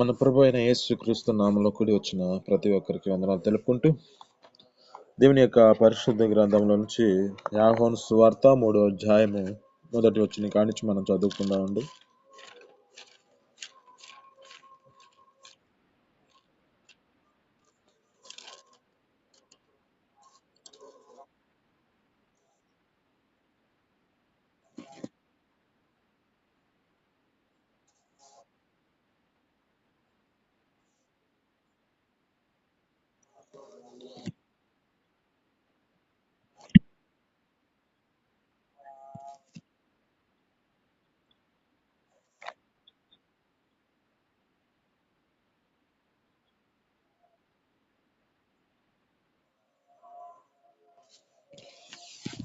మన ప్రభు అయిన యేసుక్రీస్తు నామంలో కూడి వచ్చిన ప్రతి ఒక్కరికి వందనాలు తెలుపుకుంటూ దేవుని యొక్క పరిశుద్ధ గ్రంథంలో నుంచి యోహాను సువార్త 3వ అధ్యాయము మొదటి వచనం కానించి మనం చదువుకుందామండి.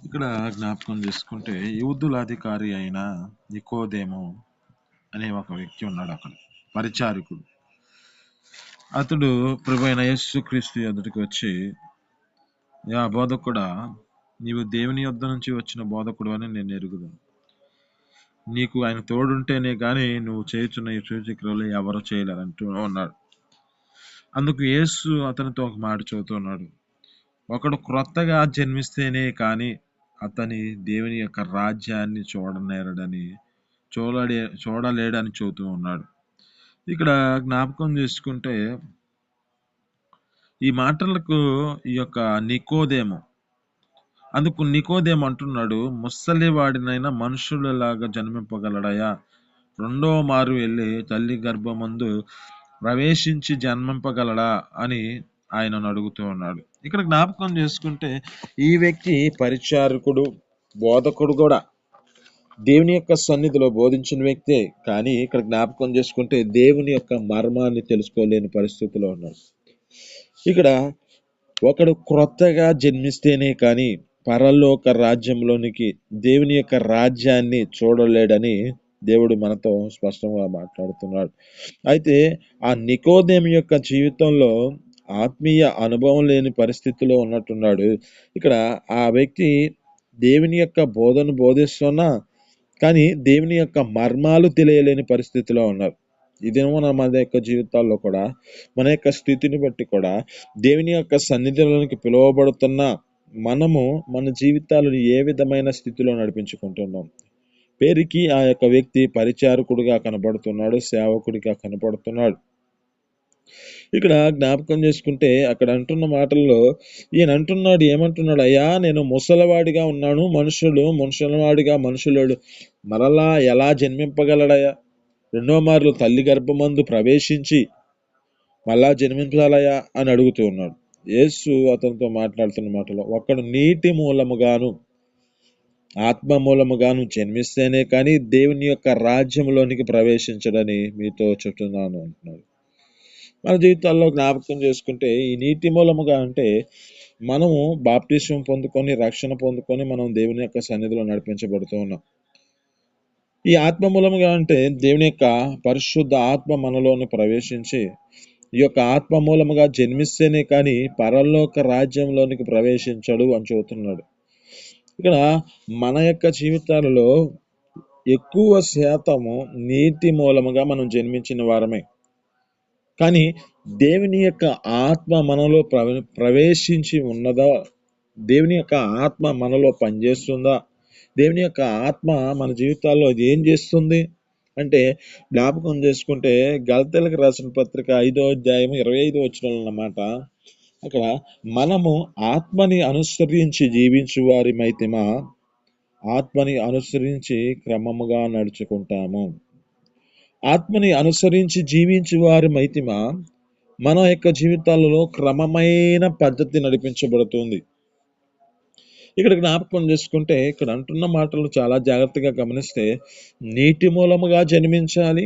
ఇక్కడ జ్ఞాపకం చేసుకుంటే యూదుల అధికారి అయిన నికోదేము అనే ఒక వ్యక్తి ఉన్నాడు. అక్కడ పరిచారకుడు. అతడు ప్రభు అయిన యేసుక్రీస్తు ఎదుటికి వచ్చి, యా బోధకుడా, నీవు దేవుని యొద్ద నుంచి వచ్చిన బోధకుడు అని నేను ఎరుగుదును. నీకు ఆయన తోడుంటేనే కానీ నువ్వు చేయుచున్న ఈ సూచక్రియలు ఎవరు చేయలేరంటూ ఉన్నాడు. అందుకు యేసు అతనితో ఒక మాట చెబుతున్నాడు. ఒకడు క్రొత్తగా జన్మిస్తేనే కానీ అతని దేవుని యొక్క రాజ్యాన్ని చూడలేడని చెబుతూ ఉన్నాడు. ఇక్కడ జ్ఞాపకం చేసుకుంటే ఈ మాటలకు ఈ యొక్క నికోదేము, అందుకు నికోదేము అంటున్నాడు, ముసలివాడినైనా మనుషులలాగా జన్మింపగలడయా? రెండో మారు వెళ్ళి తల్లి గర్భమందు ప్రవేశించి జన్మింపగలడా అని ఆయనను అడుగుతూ ఉన్నాడు. ఇక్కడ జ్ఞాపకం చేసుకుంటే ఈ వ్యక్తి పరిచారకుడు, బోధకుడు కూడా, దేవుని యొక్క సన్నిధిలో బోధించిన వ్యక్తే. కానీ ఇక్కడ జ్ఞాపకం చేసుకుంటే దేవుని యొక్క మర్మాన్ని తెలుసుకోలేని పరిస్థితిలో ఉన్నాడు. ఇక్కడ ఒకడు క్రొత్తగా జన్మిస్తేనే కానీ పరలోక రాజ్యంలోనికి, దేవుని యొక్క రాజ్యాన్ని చూడలేడని దేవుడు మనతో స్పష్టంగా మాట్లాడుతున్నాడు. అయితే ఆ నికోదేము యొక్క జీవితంలో ఆత్మీయ అనుభవం లేని పరిస్థితిలో ఉన్నట్టున్నాడు. ఇక్కడ ఆ వ్యక్తి దేవుని యొక్క బోధను బోధిస్తున్నా కానీ దేవుని యొక్క మర్మాలు తెలియలేని పరిస్థితిలో ఉన్నారు. ఇదేమో మన యొక్క జీవితాల్లో కూడా, మన యొక్క స్థితిని బట్టి కూడా, దేవుని యొక్క సన్నిధిలోనికి పిలువబడుతున్న మనము మన జీవితాలను ఏ విధమైన స్థితిలో నడిపించుకుంటున్నాం? పేరుకి ఆ యొక్క వ్యక్తి పరిచారకుడిగా కనపడుతున్నాడు, సేవకుడిగా కనపడుతున్నాడు. ఇక్కడ జ్ఞాపకం చేసుకుంటే అక్కడ అంటున్న మాటల్లో ఈయన అంటున్నాడు, ఏమంటున్నాడు? అయ్యా, నేను ముసలివాడిగా ఉన్నాను, ముసలివాడిగా మనుషులేడు మరలా ఎలా జన్మింపగలడయా? రెండో మార్లు తల్లి గర్భమందు ప్రవేశించి మళ్ళా జన్మించాలయా అని అడుగుతూ ఉన్నాడు. యేసు అతనితో మాట్లాడుతున్న మాటలో, ఒకడు నీటి మూలముగాను ఆత్మ మూలముగాను జన్మిస్తేనే కానీ దేవుని యొక్క రాజ్యంలోనికి ప్రవేశించడని మీతో చెప్తున్నాను అంటున్నాడు. మన జీవితాల్లో జ్ఞాపకం చేసుకుంటే ఈ నీటి మూలముగా అంటే మనము బాప్టిజం పొందుకొని, రక్షణ పొందుకొని మనం దేవుని యొక్క సన్నిధిలో నడిపించబడుతూ ఉన్నాం. ఈ ఆత్మ మూలముగా అంటే దేవుని యొక్క పరిశుద్ధ ఆత్మ మనలోని ప్రవేశించి ఈ యొక్క ఆత్మ మూలముగా జన్మిస్తేనే కానీ పరలోక రాజ్యంలోనికి ప్రవేశించడు అని చెబుతున్నాడు. ఇక్కడ మన యొక్క జీవితాలలో ఎక్కువ శాతము నీటి మూలముగా మనం జన్మించిన వారమే. కానీ దేవుని యొక్క ఆత్మ మనలో ప్రవేశించి ఉన్నదా? దేవుని యొక్క ఆత్మ మనలో పనిచేస్తుందా? దేవుని యొక్క ఆత్మ మన జీవితాల్లో ఏం చేస్తుంది అంటే జ్ఞాపకం చేసుకుంటే గలతీయులకు రాసిన పత్రిక 5వ అధ్యాయం 25వ వచనంలో అన్నమాట. అక్కడ మనము ఆత్మని అనుసరించి జీవించు వారిమైతిమా, ఆత్మని అనుసరించి క్రమముగా నడుచుకుంటాము. ఆత్మని అనుసరించి జీవించు వారిమైతిమా, మన యొక్క జీవితాలలో క్రమమైన పద్ధతి నడిపించబడుతుంది. ఇక్కడ జ్ఞాపకం చేసుకుంటే ఇక్కడ అంటున్న మాటలు చాలా జాగ్రత్తగా గమనిస్తే నీటి మూలముగా జన్మించాలి,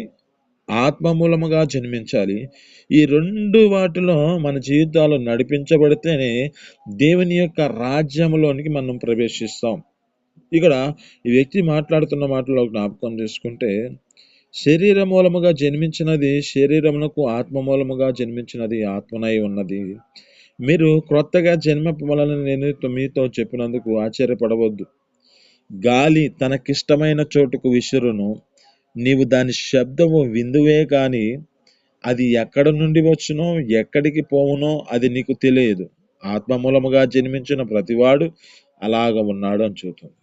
ఆత్మ మూలముగా జన్మించాలి. ఈ రెండు వాటిలో మన జీవితాలు నడిపించబడితేనే దేవుని యొక్క రాజ్యంలోనికి మనం ప్రవేశిస్తాం. ఇక్కడ ఈ వ్యక్తి మాట్లాడుతున్న మాటలో జ్ఞాపకం చేసుకుంటే శరీర మూలముగా జన్మించినది శరీరమునకు, ఆత్మ మూలముగా జన్మించినది ఆత్మనై ఉన్నది. మీరు క్రొత్తగా జన్మింపవలన నేను మీతో చెప్పినందుకు ఆశ్చర్యపడవద్దు. గాలి తనకిష్టమైన చోటుకు విసురును, నీవు దాని శబ్దము విందువే కానీ అది ఎక్కడ నుండి వచ్చునో ఎక్కడికి పోవునో అది నీకు తెలియదు. ఆత్మ మూలముగా జన్మించిన ప్రతివాడు అలాగ ఉన్నాడు అని చెబుతుంది.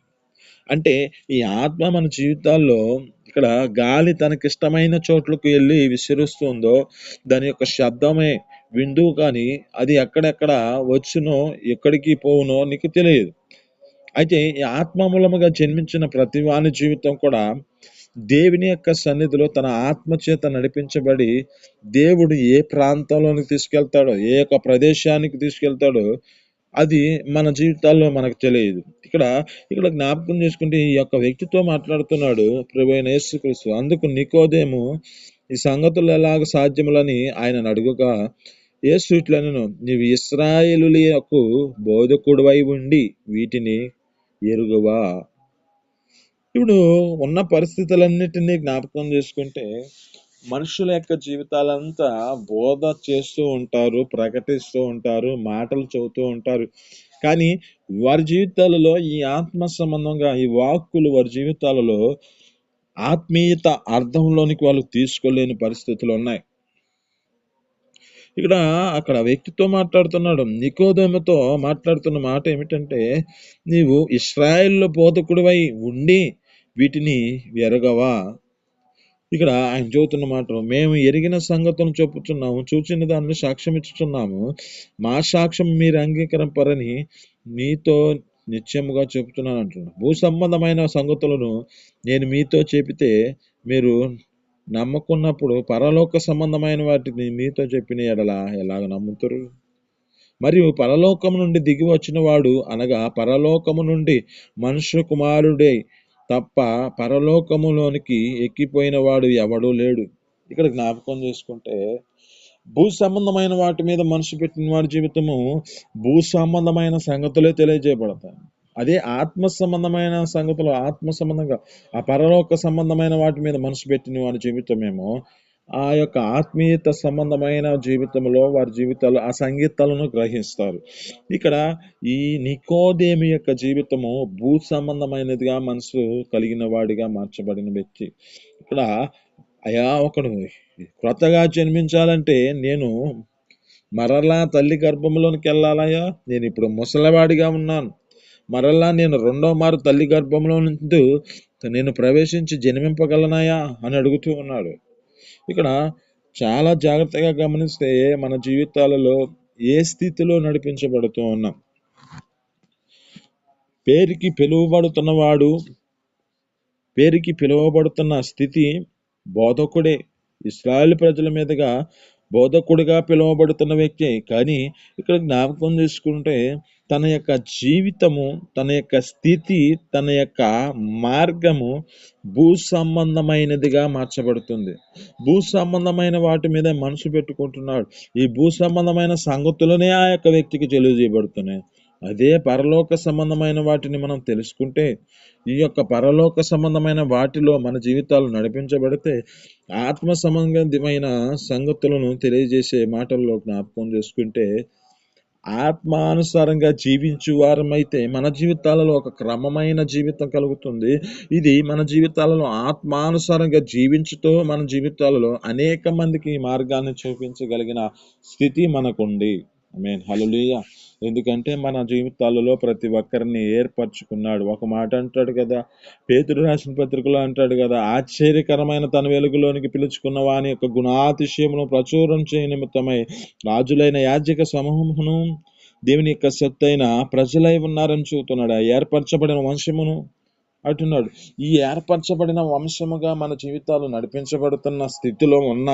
అంటే ఈ ఆత్మ మన జీవితాల్లో ఇక్కడ గాలి తనకిష్టమైన చోట్లకు వెళ్ళి విసిరుస్తుందో దాని యొక్క శబ్దమే విందువు కానీ అది ఎక్కడెక్కడ వచ్చునో ఎక్కడికి పోవునో నీకు తెలియదు. అయితే ఈ ఆత్మ మూలముగా జన్మించిన ప్రతి వాని జీవితం కూడా దేవుని యొక్క సన్నిధిలో తన ఆత్మ చేత నడిపించబడి దేవుడు ఏ ప్రాంతంలోనికి తీసుకెళ్తాడో ఏ యొక్క ప్రదేశానికి తీసుకెళ్తాడో అది మన జీవితాల్లో మనకు తెలియదు. ఇక్కడ ఇక్కడ జ్ఞాపకం చేసుకుంటే ఈ యొక్క వ్యక్తితో మాట్లాడుతున్నాడు ప్రభువైన యేసుక్రీస్తు. అందుకు నికోదేము ఈ సంగతులు ఎలాగ సాధ్యములని ఆయనను అడుగుగా యేసు ఇట్లనెను, నీవు ఇశ్రాయేలులకు బోధకుడివై ఉండి వీటిని ఎరుగువా. ఇప్పుడు ఉన్న పరిస్థితులన్నిటినీ జ్ఞాపకం చేసుకుంటే మనుషుల యొక్క జీవితాలంతా బోధ చేస్తూ ఉంటారు, ప్రకటిస్తూ ఉంటారు, మాటలు చెబుతూ ఉంటారు. కానీ వారి జీవితాలలో ఈ ఆత్మ సంబంధంగా ఈ వాక్కులు వారి జీవితాలలో ఆత్మీయత అర్థంలోనికి వాళ్ళు తీసుకోలేని పరిస్థితులు ఉన్నాయి. ఇక్కడ అక్కడ వ్యక్తితో మాట్లాడుతున్నాడు, నికోదేముతో మాట్లాడుతున్న మాట ఏమిటంటే, నీవు ఇశ్రాయేలు బోధకుడివై ఉండి వీటిని ఎరగవా. ఇక్కడ ఆయన చెబుతున్న మాట, మేము ఎరిగిన సంగతులను చెప్పుచున్నాము, చూచిన దాన్ని సాక్ష్యం ఇచ్చుచున్నాము, మా సాక్ష్యం మీరు అంగీకరింపరని మీతో నిశ్చయముగా చెబుతున్నాను అంటున్నాడు. భూ సంబంధమైన సంగతులను నేను మీతో చెబితే మీరు నమ్మకున్నప్పుడు పరలోక సంబంధమైన వాటిని మీతో చెప్పిన ఎడల ఎలాగ నమ్ముతారు? మరియు పరలోకము నుండి దిగి వచ్చిన వాడు అనగా పరలోకము నుండి మనుష్య కుమారుడే తప్ప పరలోకములోనికి ఎక్కిపోయిన వాడు ఎవడూ లేడు. ఇక్కడ జ్ఞాపకం చేసుకుంటే భూ సంబంధమైన వాటి మీద మనసు పెట్టిన వాడి జీవితము భూ సంబంధమైన సంగతులే తెలియజేయబడతాయి. అదే ఆత్మ సంబంధమైన సంగతులు ఆత్మ సంబంధంగా ఆ పరలోక సంబంధమైన వాటి మీద మనసు పెట్టిన వాడి జీవితమేమో ఆ యొక్క ఆత్మీయత సంబంధమైన జీవితంలో వారి జీవితాలు ఆ సంగీతాలను గ్రహిస్తారు. ఇక్కడ ఈ నికోదేము యొక్క జీవితము భూ సంబంధమైనదిగా మనసు కలిగిన వాడిగా మార్చబడిన వ్యక్తి. ఇక్కడ అయా ఒకడు క్రొత్తగా జన్మించాలంటే నేను మరలా తల్లి గర్భంలోనికి వెళ్ళాలయ్యా, నేను ఇప్పుడు ముసలివాడిగా ఉన్నాను, మరలా నేను రెండో మారు తల్లి గర్భంలో నుంచి నేను ప్రవేశించి జన్మింపగలనాయా అని అడుగుతూ ఉన్నాడు. ఇక్కడ చాలా జాగ్రత్తగా గమనిస్తే మన జీవితాలలో ఏ స్థితిలో నడిపించబడుతూ ఉన్నాం. పేరుకి పిలువబడుతున్న స్థితి బోధకుడే, ఇశ్రాయేలు ప్రజల మీదుగా బోధకుడిగా పిలువబడుతున్న వ్యక్తి. కానీ ఇక్కడ జ్ఞాపకం చేసుకుంటే తన యొక్క జీవితము, తన యొక్క స్థితి, తన యొక్క మార్గము భూ సంబంధమైనదిగా మార్చబడుతుంది. భూ సంబంధమైన వాటి మీద మనసు పెట్టుకుంటున్నాడు. ఈ భూ సంబంధమైన సంగతులనే ఆ యొక్క వ్యక్తికి తెలియజేయబడుతున్నాయి. అదే పరలోక సంబంధమైన వాటిని మనం తెలుసుకుంటే ఈ యొక్క పరలోక సంబంధమైన వాటిలో మన జీవితాలు నడిపించబడితే ఆత్మ సంబంధమైన సంగతులను తెలియజేసే మాటల్లో జ్ఞాపకం చేసుకుంటే ఆత్మానుసారంగా జీవించు వారమైతే మన జీవితాలలో ఒక క్రమమైన జీవితం కలుగుతుంది. ఇది మన జీవితాలలో ఆత్మానుసారంగా జీవించుతూ మన జీవితాలలో అనేక మందికి ఈ మార్గాన్ని చూపించగలిగిన స్థితి మనకుంది. ఆమేన్, హల్లెలూయా. ఎందుకంటే మన జీవితాలలో ప్రతి ఒక్కరిని ఏర్పరచుకున్నాడు. ఒక మాట అంటాడు కదా, పేతురు రాసిన పత్రికలో అంటాడు కదా, ఆశ్చర్యకరమైన తన వెలుగులోనికి పిలుచుకున్న వాని యొక్క గుణాతిశయమును ప్రచురం చేయ నిమిత్తమై రాజులైన యాజక సమూహమును దేవుని యొక్క సొత్తైన ప్రజలై ఉన్నారని చూస్తున్నాడు. ఏర్పరచబడిన వంశమును అంటున్నాడు. ఈ ఏర్పరచబడిన వంశముగా మన జీవితాలు నడిపించబడుతున్న స్థితిలో ఉన్న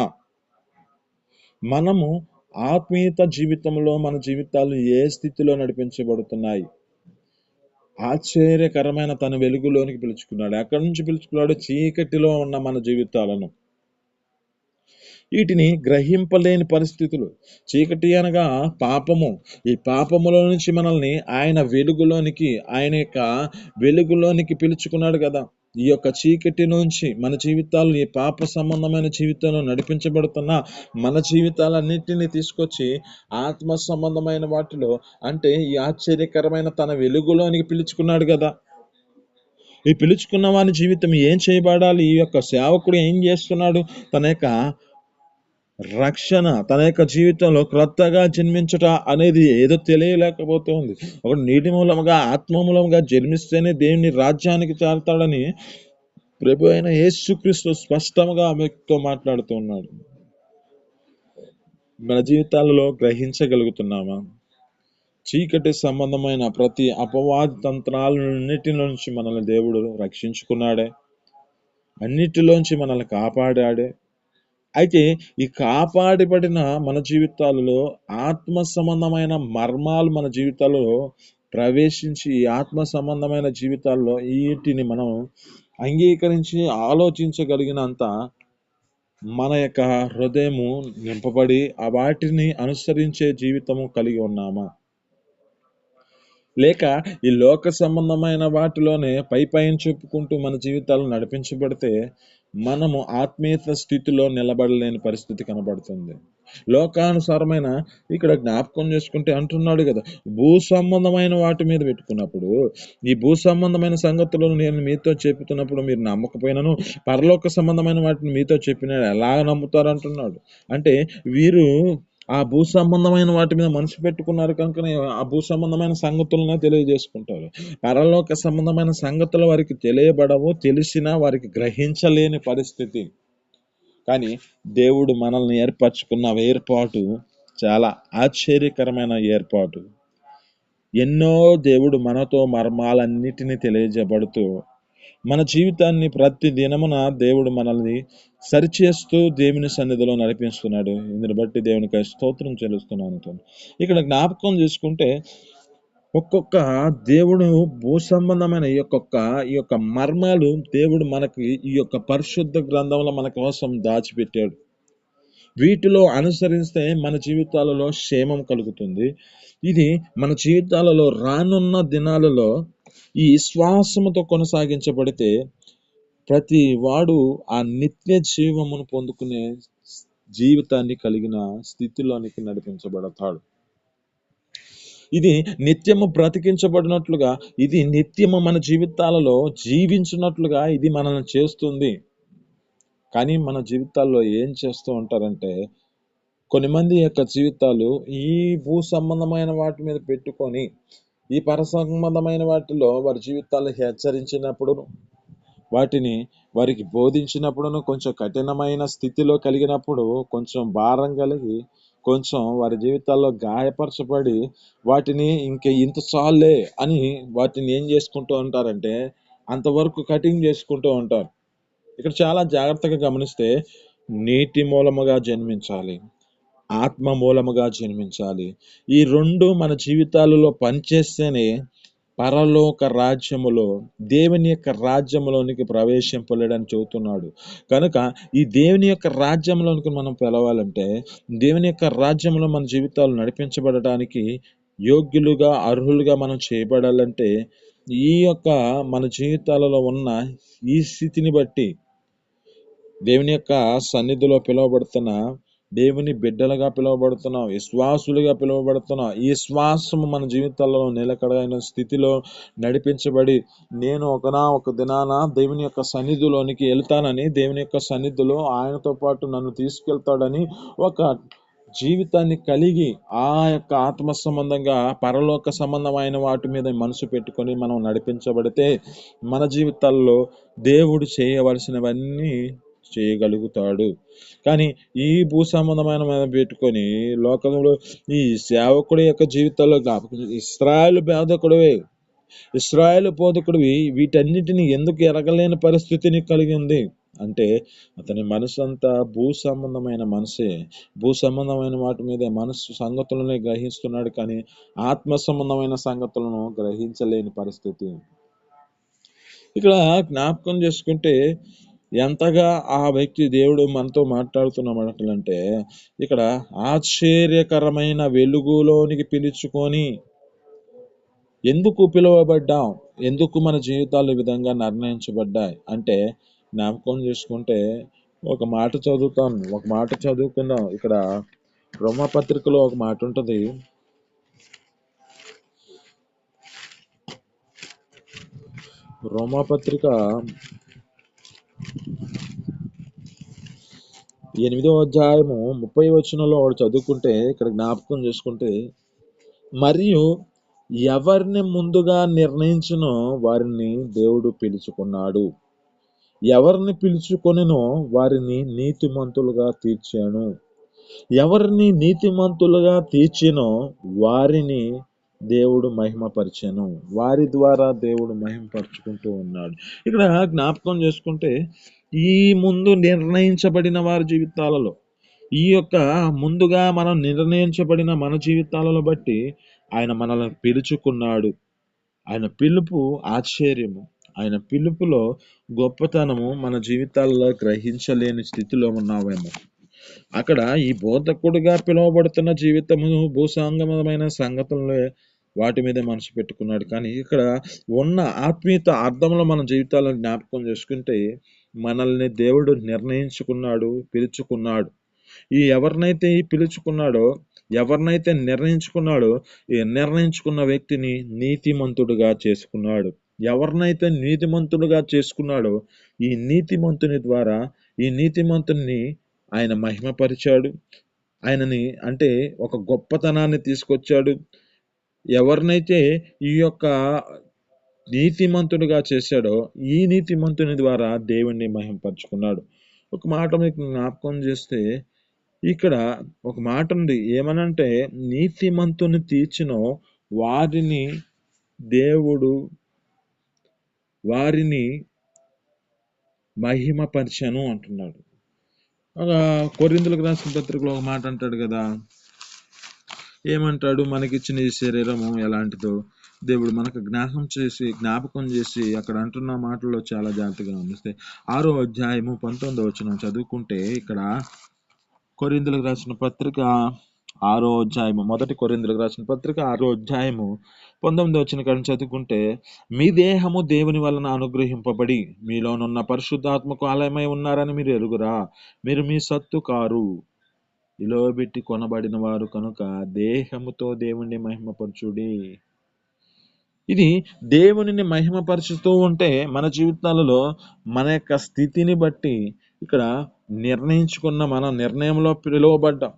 మనము ఆత్మీయత జీవితంలో మన జీవితాలు ఏ స్థితిలో నడిపించబడుతున్నాయి? ఆశ్చర్యకరమైన తన వెలుగులోనికి పిలుచుకున్నాడు. ఎక్కడి నుంచి పిలుచుకున్నాడు? చీకటిలో ఉన్న మన జీవితాలను. వీటిని గ్రహింపలేని పరిస్థితులు. చీకటి అనగా పాపము. ఈ పాపములో నుంచి మనల్ని ఆయన యొక్క వెలుగులోనికి పిలుచుకున్నాడు కదా. ఈ యొక్క చీకటి నుంచి మన జీవితాలు ఈ పాప సంబంధమైన జీవితంలో నడిపించబడుతున్న మన జీవితాలన్నింటినీ తీసుకొచ్చి ఆత్మ సంబంధమైన వాటిలో అంటే ఈ ఆశ్చర్యకరమైన తన వెలుగులోనికి పిలుచుకున్నాడు కదా. ఈ పిలుచుకున్న వాని జీవితం ఏం చేయబడాలి? ఈ యొక్క సేవకుడు ఏం చేస్తున్నాడు? తన యొక్క రక్షణ తన యొక్క జీవితంలో క్రొత్తగా జన్మించుట అనేది ఏదో తెలియలేకపోతుంది. ఒక నీటి మూలముగా ఆత్మ మూలముగా జన్మిస్తేనే దేవుని రాజ్యానికి చేరతాడని ప్రభు అయిన యేసుక్రీస్తు స్పష్టంగా ఆమెతో మాట్లాడుతూ ఉన్నాడు. మన జీవితాలలో గ్రహించగలుగుతున్నామా? చీకటి సంబంధమైన ప్రతి అపవాది తంత్రాలన్నిటి నుంచి మనల్ని దేవుడు రక్షించుకున్నాడే, అన్నిటిలోంచి మనల్ని కాపాడాడే. అయితే ఈ కాపాడబడిన మన జీవితాలలో ఆత్మ సంబంధమైన మర్మాలు మన జీవితాలలో ప్రవేశించి, ఈ ఆత్మ సంబంధమైన జీవితాల్లో వీటిని మనం అంగీకరించి ఆలోచించగలిగినంత మన యొక్క హృదయము నింపబడి ఆ వాటిని అనుసరించే జీవితము కలిగి ఉన్నామా? లేక ఈ లోక సంబంధమైన వాటిలోనే పైన చెప్పుకుంటూ మన జీవితాలు నడిపించబడితే మనము ఆత్మీయత స్థితిలో నిలబడలేని పరిస్థితి కనబడుతుంది. లోకానుసారమైన ఇక్కడ జ్ఞాపకం చేసుకుంటే అంటున్నాడు కదా, భూ సంబంధమైన వాటి మీద పెట్టుకున్నప్పుడు, ఈ భూ సంబంధమైన సంగతులను నేను మీతో చెప్పుతున్నప్పుడు మీరు నమ్మకపోయినను పరలోక సంబంధమైన వాటిని మీతో చెప్పిన ఎలా నమ్ముతారు అంటున్నాడు. అంటే వీరు ఆ భూ సంబంధమైన వాటి మీద మనసు పెట్టుకున్నారు కనుకనే ఆ భూ సంబంధమైన సంగతులనే తెలియజేసుకుంటారు. పరలోక సంబంధమైన సంగతులు వారికి తెలియబడవు, తెలిసినా వారికి గ్రహించలేని పరిస్థితి. కానీ దేవుడు మనల్ని ఏర్పరచుకున్న ఏర్పాటు చాలా ఆశ్చర్యకరమైన ఏర్పాటు. ఎన్నో దేవుడు మనతో మర్మాలన్నిటినీ తెలియజేయబడుతూ మన జీవితాన్ని ప్రతి దినమున దేవుడు మనల్ని సరిచేస్తూ దేవుని సన్నిధిలో నడిపిస్తున్నాడు. ఇందుని బట్టి దేవునికి స్తోత్రం చెల్లిస్తున్నాను. ఇక్కడ జ్ఞాపకం చేసుకుంటే ఒక్కొక్క దేవుడు భూ సంబంధమైన ఈ యొక్క మర్మాలు దేవుడు మనకి ఈ యొక్క పరిశుద్ధ గ్రంథంలో మన కోసం దాచిపెట్టాడు. వీటిలో అనుసరిస్తే మన జీవితాలలో క్షేమం కలుగుతుంది. ఇది మన జీవితాలలో రానున్న దినాలలో ఈ విశ్వాసముతో కొనసాగించబడితే ప్రతి వాడు ఆ నిత్య జీవమును పొందుకునే జీవితాన్ని కలిగిన స్థితిలోనికి నడిపించబడతాడు. ఇది నిత్యము బ్రతికించబడినట్లుగా, ఇది నిత్యము మన జీవితాలలో జీవించినట్లుగా ఇది మనల్ని చేస్తుంది. కానీ మన జీవితాల్లో ఏం చేస్తూ ఉంటారంటే, కొన్ని మంది యొక్క జీవితాలు ఈ భూ సంబంధమైన వాటి మీద పెట్టుకొని ఈ పర సంబంధమైన వాటిలో వారి జీవితాలు హెచ్చరించినప్పుడు, వాటిని వారికి బోధించినప్పుడును కొంచెం కఠినమైన స్థితిలో కలిగినప్పుడు కొంచెం భారం కలిగి కొంచెం వారి జీవితాల్లో గాయపరచబడి వాటిని ఇంత చాలే అని వాటిని ఏం చేసుకుంటూ ఉంటారంటే అంతవరకు కటింగ్ చేసుకుంటూ ఉంటారు. ఇక్కడ చాలా జాగ్రత్తగా గమనిస్తే నీటి మూలముగా జన్మించాలి, ఆత్మ మూలముగా జన్మించాలి. ఈ రెండు మన జీవితాలలో పనిచేస్తేనే పరలోక రాజ్యములో దేవుని యొక్క రాజ్యములోనికి ప్రవేశింపలేడని చెబుతున్నాడు. కనుక ఈ దేవుని యొక్క రాజ్యంలోనికి మనం పిలవాలంటే, దేవుని యొక్క రాజ్యంలో మన జీవితాలు నడిపించబడటానికి యోగ్యులుగా అర్హులుగా మనం చేయబడాలంటే ఈ యొక్క మన జీవితాలలో ఉన్న ఈ స్థితిని బట్టి దేవుని యొక్క సన్నిధిలో పిలువబడుతున్న దేవుని బిడ్డలుగా పిలువబడుతున్నాం, విశ్వాసులుగా పిలువబడుతున్నాం. ఈ విశ్వాసము మన జీవితాల్లో నిలకడైన స్థితిలో నడిపించబడి నేను ఒక దినాన దేవుని యొక్క సన్నిధిలోనికి వెళ్తానని, దేవుని యొక్క సన్నిధిలో ఆయనతో పాటు నన్ను తీసుకెళ్తాడని ఒక జీవితాన్ని కలిగి ఆ యొక్క ఆత్మ సంబంధంగా పరలోక సంబంధమైన వాటి మీద మనసు పెట్టుకొని మనం నడిపించబడితే మన జీవితాల్లో దేవుడు చేయవలసినవన్నీ చేయగలుగుతాడు. కానీ ఈ భూ సంబంధమైన మీద పెట్టుకొని లోకంలో ఈ సేవకుడి యొక్క జీవితంలో ఇస్రాయేలు బోధకుడివి వీటన్నిటిని ఎందుకు ఎరగలేని పరిస్థితిని కలిగి ఉంది అంటే అతని మనసు అంతా భూ సంబంధమైన మనసే. భూ సంబంధమైన వాటి మీద మనసు సంగతులనే గ్రహిస్తున్నాడు, కానీ ఆత్మ సంబంధమైన సంగతులను గ్రహించలేని పరిస్థితి. ఇక్కడ జ్ఞాపకం చేసుకుంటే ఎంతగా ఆ వ్యక్తి దేవుడు మనతో మాట్లాడుతున్నమాటలంటే, ఇక్కడ ఆశ్చర్యకరమైన వెలుగులోనికి పిలుచుకొని ఎందుకు పిలువబడ్డాం, ఎందుకు మన జీవితాలు ఈ విధంగా నిర్ణయించబడ్డాయి అంటే జ్ఞాపకం చేసుకుంటే ఒక మాట చదువుకుందాం. ఇక్కడ రోమపత్రికలో ఒక మాట ఉంటుంది. రోమపత్రిక 8వ అధ్యాయము 30 వచనంలో వాడు చదువుకుంటే ఇక్కడ జ్ఞాపకం చేసుకుంటే, మరియు ఎవరిని ముందుగా నిర్ణయించునో వారిని దేవుడు పిలుచుకున్నాడు, ఎవరిని పిలుచుకొనెనో వారిని నీతిమంతులుగా తీర్చాను, ఎవరిని నీతిమంతులుగా తీర్చినో వారిని దేవుడు మహిమపరిచెను, వారి ద్వారా దేవుడు మహిమపరుచుకుంటూ ఉన్నాడు. ఇక్కడ జ్ఞాపకం చేసుకుంటే ఈ ముందు నిర్ణయించబడిన వారి జీవితాలలో, ఈ యొక్క ముందుగా మనం నిర్ణయించబడిన మన జీవితాలను బట్టి ఆయన మనల్ని పిలుచుకున్నాడు. ఆయన పిలుపు ఆశ్చర్యము, ఆయన పిలుపులో గొప్పతనము మన జీవితాల్లో గ్రహించలేని స్థితిలో ఉన్నామేమో. అక్కడ ఈ బోధకుడిగా పిలువబడుతున్న జీవితము భూసంగమమైన సంగతులే, వాటి మీదే మనసు పెట్టుకున్నాడు. కానీ ఇక్కడ ఉన్న ఆత్మీయత అర్థంలో మన జీవితాలను జ్ఞాపకం చేసుకుంటే మనల్ని దేవుడు నిర్ణయించుకున్నాడు, పిలుచుకున్నాడు. ఈ ఎవరినైతే పిలుచుకున్నాడో, ఎవరినైతే నిర్ణయించుకున్నాడో, ఈ నిర్ణయించుకున్న వ్యక్తిని నీతిమంతుడుగా చేసుకున్నాడు. ఎవరినైతే నీతిమంతుడుగా చేసుకున్నాడో ఈ నీతిమంతుని ద్వారా ఈ నీతిమంతుని ఆయన మహిమపరిచాడు. ఆయనని అంటే ఒక గొప్పతనాన్ని తీసుకొచ్చాడు. ఎవరినైతే ఈ యొక్క నీతిమంతుడిగా చేశాడో ఈ నీతిమంతుని ద్వారా దేవుణ్ణి మహిమపరుచుకున్నాడు. ఒక మాట మీకు జ్ఞాపకం చేస్తే ఇక్కడ ఒక మాట ఉంది, ఏమనంటే నీతిమంతుని తీర్చినో వారిని దేవుడు వారిని మహిమపరిచను అంటున్నాడు. కొరింథీయులకు రాసిన పత్రికలో ఒక మాట అంటాడు కదా, ఏమంటాడు, మనకిచ్చిన ఈ శరీరము ఎలాంటిదో దేవుడు మనకు జ్ఞాపకం చేసి అక్కడ అంటున్న మాటల్లో చాలా జాగ్రత్తగా గమనిస్తే 6వ అధ్యాయము 19వ వచనం చదువుకుంటే ఇక్కడ కొరింథీయులకు రాసిన పత్రిక 6వ అధ్యాయము, మొదటి కొరింథీయులకు రాసిన పత్రిక 6వ అధ్యాయము 19వ వచనం కానీ చదువుకుంటే, మీ దేహము దేవుని వలన అనుగ్రహింపబడి మీలోనున్న పరిశుద్ధాత్మకు ఆలయమై ఉన్నారని మీరు ఎరుగురా, మీరు మీ సత్తు కారు, ఇలోబెట్టి కొనబడిన వారు కనుక దేహముతో దేవుణ్ణి మహిమపరచుడి. ఇది దేవునిని మహిమపరుచుతూ ఉంటే మన జీవితాలలో మన యొక్క స్థితిని బట్టి ఇక్కడ నిర్ణయించుకున్న మన నిర్ణయంలో పిలువబడ్డాం.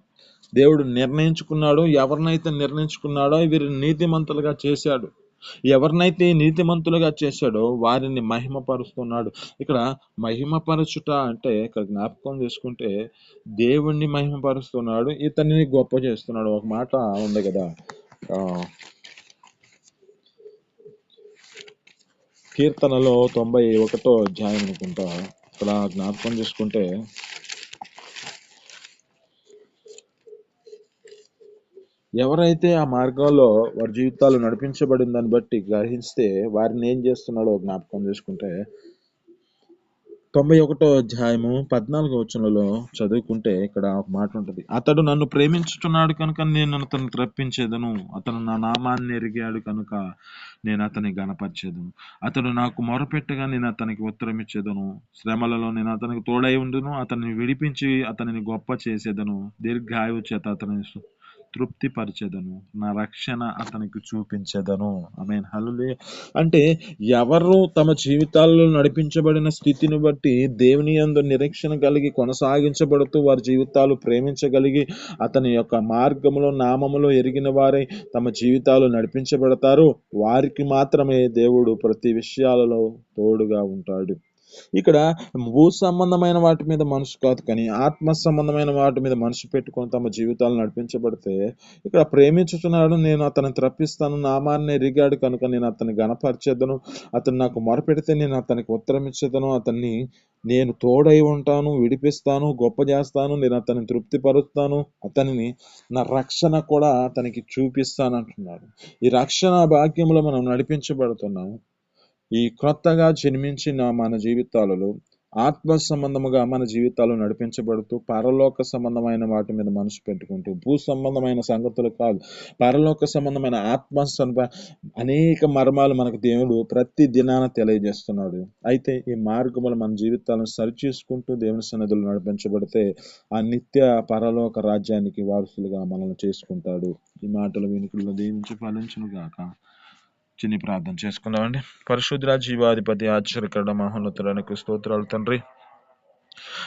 దేవుడు నిర్ణయించుకున్నాడు, ఎవరినైతే నిర్ణయించుకున్నాడో వీరిని నీతిమంతులుగా చేశాడు. ఎవరినైతే నీతిమంతులుగా చేశాడో వారిని మహిమపరుస్తున్నాడు. ఇక్కడ మహిమపరచుట అంటే ఇక్కడ జ్ఞాపకం చేసుకుంటే దేవుణ్ణి మహిమపరుస్తున్నాడు, ఇతన్ని గొప్ప చేస్తున్నాడు. ఒక మాట ఉంది కదా, కీర్తనలో 91వ అధ్యాయం అనుకుంటా, ఇక్కడ జ్ఞాపకం చేసుకుంటే ఎవరైతే ఆ మార్గంలో వారి జీవితాలు నడిపించబడిన దాన్ని బట్టి గ్రహిస్తే వారిని ఏం చేస్తున్నాడో జ్ఞాపకం చేసుకుంటే 91వ అధ్యాయము 14వ వచనంలో చదువుకుంటే ఇక్కడ ఒక మాట ఉంటుంది, అతడు నన్ను ప్రేమించుచున్నాడు కనుక నేను అతను రప్పించేదను, అతను నా నామాన్ని ఎరిగాడు కనుక నేను అతని గణపరిచేదను, అతడు నాకు మొరపెట్టగా నేను అతనికి ఉత్తరం ఇచ్చేదను, శ్రమలలో నేను అతనికి తోడై ఉండును, అతన్ని విడిపించి అతనిని గొప్ప చేసేదను, దీర్ఘాయువు చేత అతని తృప్తిపరిచెదను, నా రక్షణ అతనికి చూపించెదను. ఆమేన్, హల్లెలూయా. అంటే ఎవరు తమ జీవితాల్లో నడిపించబడిన స్థితిని బట్టి దేవుని యందు నిరీక్షణ కలిగి కొనసాగించబడుతూ వారి జీవితాలు ప్రేమించగలిగి అతని యొక్క మార్గములో నామములో ఎరిగిన వారై తమ జీవితాలు నడిపించబడతారు, వారికి మాత్రమే దేవుడు ప్రతి విషయాలలో తోడుగా ఉంటాడు. ఇక్కడ భూ సంబంధమైన వాటి మీద మనసు కాదు, కానీ ఆత్మ సంబంధమైన వాటి మీద మనసు పెట్టుకొని తమ జీవితాలు నడిపించబడితే ఇక్కడ ప్రేమించుతున్నాడు, నేను అతన్ని తప్పిస్తాను, నామాన్ని ఎరిగాడు కనుక నేను అతన్ని గణపరిచేదను, అతను నాకు మొరపెడితే నేను అతనికి ఉత్తరం ఇచ్చేదను, అతన్ని నేను తోడై ఉంటాను, విడిపిస్తాను, గొప్ప చేస్తాను, నేను అతన్ని తృప్తిపరుస్తాను, అతనిని నా రక్షణ కూడా అతనికి చూపిస్తాను అంటున్నాడు. ఈ రక్షణ భాగ్యంలో మనం నడిపించబడుతున్నాము. ఈ క్రొత్తగా జన్మించిన మన జీవితాలలో ఆత్మ సంబంధముగా మన జీవితాలు నడిపించబడుతూ పరలోక సంబంధమైన వాటి మీద మనసు పెట్టుకుంటూ భూ సంబంధమైన సంగతులు కాదు, పరలోక సంబంధమైన అనేక మర్మాలు మనకు దేవుడు ప్రతి దినాన తెలియజేస్తున్నాడు. అయితే ఈ మార్గములు మన జీవితాలను సరిచేసుకుంటూ దేవుని సన్నిధిలో నడిపించబడితే ఆ నిత్య పరలోక రాజ్యానికి వారసులుగా మనల్ని చేసుకుంటాడు. ఈ మాటలు వినికిడిలో దీవించి ఫలించును గాక. చిన్ని ప్రార్థన చేసుకుందామండి. పరిశుద్ధ జీవాధిపతి ఆశ్చర్యకర మహోన్నతుడానికి స్తోత్రాలు తండ్రి.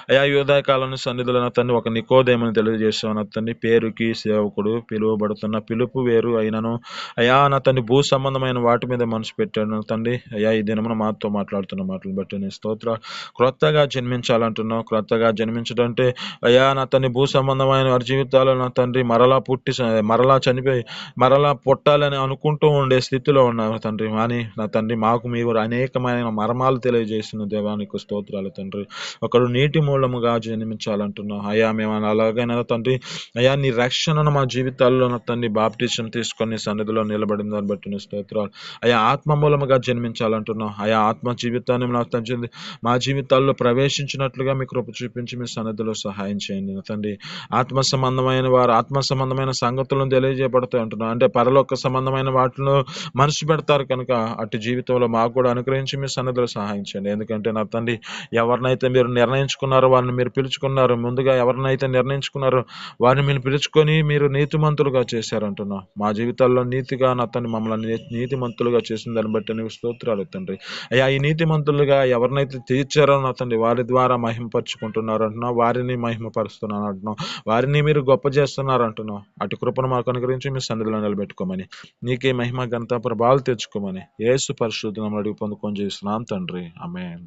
అయా ఈ ఉదయ కాలం సన్నిధిలో నా తండ్రి ఒక నికోదేమని తెలియజేసావు నా తండ్రి. పేరుకి సేవకుడు పిలువబడుతున్న పిలుపు వేరు అయినను అయా నా తండ్రి భూ సంబంధమైన వాటి మీద మనసు పెట్టాడు నా తండ్రి. అయా ఈ దినమున మాతో మాట్లాడుతున్న మాటలు బట్టి నీ స్తోత్ర. క్రొత్తగా జన్మించాలంటున్నావు. క్రొత్తగా జన్మించడం అంటే అయా నా తండ్రి భూ సంబంధమైన వారి జీవితాల్లో నా తండ్రి మరలా పుట్టి మరలా చనిపోయి మరలా పుట్టాలని అనుకుంటూ ఉండే స్థితిలో ఉన్నావు తండ్రి. కానీ నా తండ్రి మాకు మీరు అనేకమైన మర్మాలు తెలియజేసిన దేవానికి స్తోత్రాలు తండ్రి. ఒకడు నీటి మూలముగా జన్మించాలంటున్నావు. అయ్యా మేము అలాగైనా తండ్రి అయ్యా నీ రక్షణను మా జీవితాల్లో నా తండ్రి బాప్టిజం తీసుకొని సన్నిధిలో నిలబడిన దాన్ని బట్టి నీ స్తోత్రాలు. అయ్యా ఆత్మ మూలముగా జన్మించాలంటున్నావు. అయా ఆత్మ జీవితాన్ని నా తండ్రి మా జీవితాల్లో ప్రవేశించినట్లుగా మీ కృప చూపించి మీ సన్నిధిలో సహాయం చేయండి నా తండ్రి. ఆత్మ సంబంధమైన వారు ఆత్మ సంబంధమైన సంగతులను తెలియజేయబడతాయి అంటున్నావు. అంటే పరలోక సంబంధమైన వాటిలో మనసు పెడతారు కనుక అటు జీవితంలో మాకు కూడా అనుగ్రహించి మీ సన్నిధిలో సహాయం చేయండి. ఎందుకంటే నా తండ్రి ఎవరినైతే మీరు నిర్ణయించుకున్నారో వారిని మీరు పిలుచుకున్నారు. ముందుగా ఎవరినైతే నిర్ణయించుకున్నారో వారిని మీరు పిలుచుకొని మీరు నీతిమంతులుగా చేశారంటున్నావు. మా జీవితాల్లో నీతిగా నా తండ్రి మమ్మల్ని నీతిమంతులుగా చేసిన దాన్ని బట్టి నీకు స్తోత్రాలు తండ్రి. అయ్యా ఈ నీతిమంతులుగా ఎవరినైతే తీర్చారో నా తండ్రి వారి ద్వారా మహిమపరుచుకుంటున్నారు అంటున్నావు. వారిని మహిమపరుస్తున్నాను అంటున్నావు. వారిని మీరు గొప్ప చేస్తున్నారు అంటున్నావు. అటు కృపను మాకు అనుగ్రహించి మీ సన్నిధిలో నిలబెట్టుకోమని నీకే మహిమ ఘనత ప్రభావాలు తెచ్చుకోమని యేసు పరిశుద్ధ నామములో అడిగి పొందుకొని చేస్తున్నాం తండ్రి. ఆమేన్.